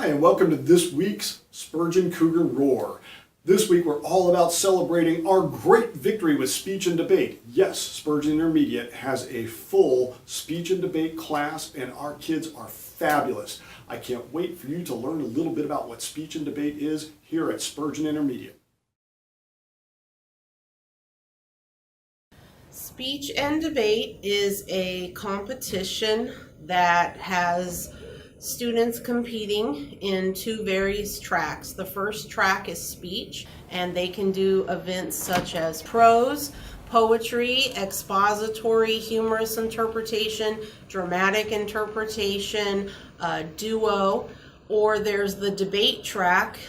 Hi, and welcome to this week's Spurgeon Cougar Roar. This week we're all about celebrating our great victory with speech and debate. Yes, Spurgeon Intermediate has a full speech and debate class, and our kids are fabulous. I can't wait for you to learn a little bit about what speech and debate is here at Spurgeon Intermediate. Speech and debate is a competition that has students competing in two various tracks. The first track is speech, and they can do events such as prose, poetry, expository, humorous interpretation, dramatic interpretation, duo. Or there's the debate track,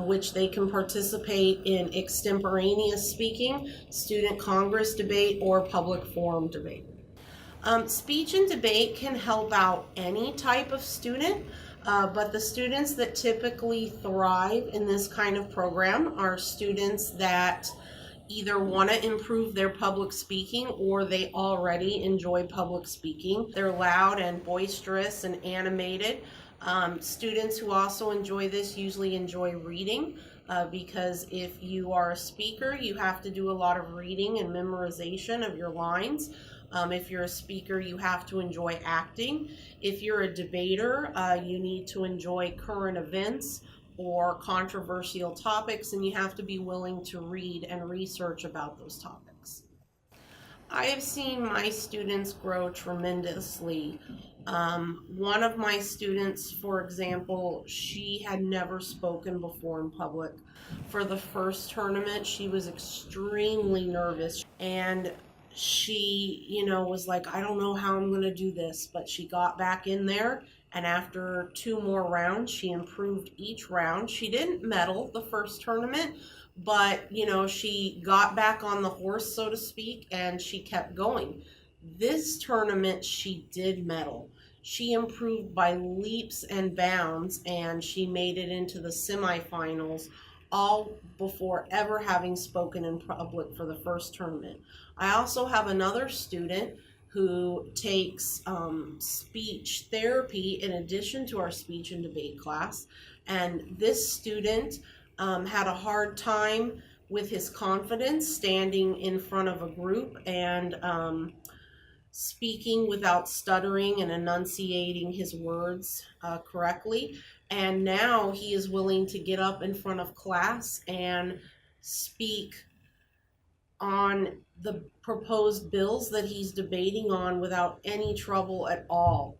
which they can participate in extemporaneous speaking, student congress debate, or public forum debate. Speech and debate can help out any type of student, but the students that typically thrive in this kind of program are students that either want to improve their public speaking or they already enjoy public speaking. They're loud and boisterous and animated. Students who also enjoy this usually enjoy reading because if you are a speaker, you have to do a lot of reading and memorization of your lines. If you're a speaker, you have to enjoy acting. If you're a debater, you need to enjoy current events or controversial topics, and you have to be willing to read and research about those topics. I have seen my students grow tremendously. One of my students, for example, she had never spoken before in public. For the first tournament, she was extremely nervous, and she, was like, I don't know how I'm going to do this, but she got back in there. And after two more rounds, she improved each round. She didn't medal the first tournament, but she got back on the horse, so to speak, and she kept going. This tournament, she did medal. She improved by leaps and bounds, and she made it into the semifinals, all before ever having spoken in public for the first tournament. I also have another student who takes speech therapy in addition to our speech and debate class. And this student had a hard time with his confidence standing in front of a group and speaking without stuttering and enunciating his words correctly. And now he is willing to get up in front of class and speak on the proposed bills that he's debating on without any trouble at all.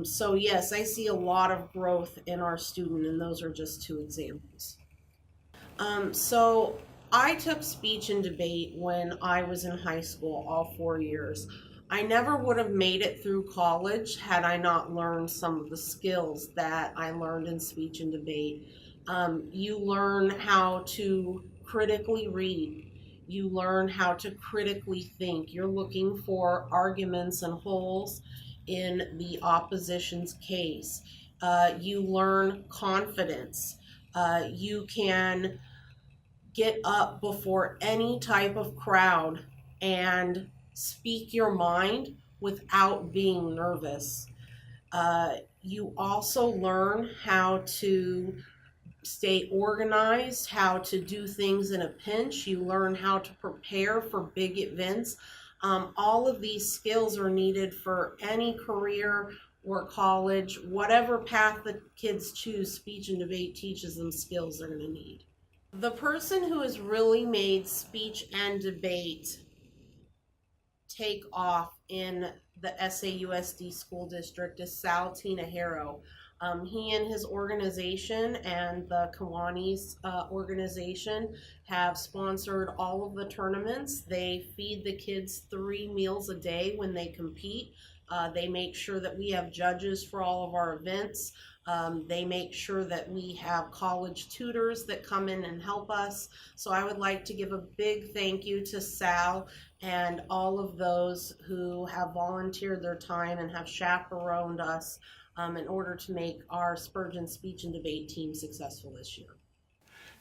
So yes, I see a lot of growth in our student, and those are just two examples. So I took speech and debate when I was in high school, all 4 years. I never would have made it through college had I not learned some of the skills that I learned in speech and debate. You learn how to critically read. You learn how to critically think. You're looking for arguments and holes in the opposition's case. You learn confidence. You can get up before any type of crowd and speak your mind without being nervous. You also learn how to stay organized, how to do things in a pinch. You learn how to prepare for big events. All of these skills are needed for any career or college, whatever path the kids choose. Speech and debate teaches them skills they're going to need. The person who has really made speech and debate take off in the SAUSD school district is Sal Tinajero. He and his organization and the Kiwanis organization have sponsored all of the tournaments. They feed the kids 3 meals a day when they compete. They make sure that we have judges for all of our events. They make sure that we have college tutors that come in and help us. So I would like to give a big thank you to Sal and all of those who have volunteered their time and have chaperoned us in order to make our Spurgeon speech and debate team successful this year.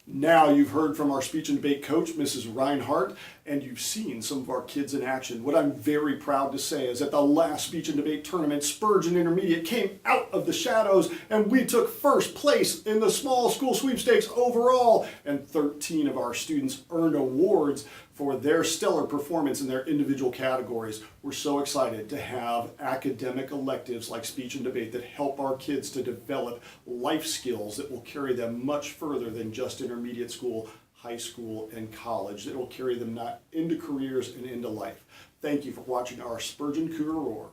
Now you've heard from our speech and debate coach, Mrs. Reinhardt, and you've seen some of our kids in action. What I'm very proud to say is at the last speech and debate tournament, Spurgeon Intermediate came out of the shadows and we took first place in the small school sweepstakes overall, and 13 of our students earned awards for their stellar performance in their individual categories. We're so excited to have academic electives like speech and debate that help our kids to develop life skills that will carry them much further than just intermediate school, high school, and college. It will carry them not into careers and into life. Thank you for watching our Spurgeon Cougar Roar.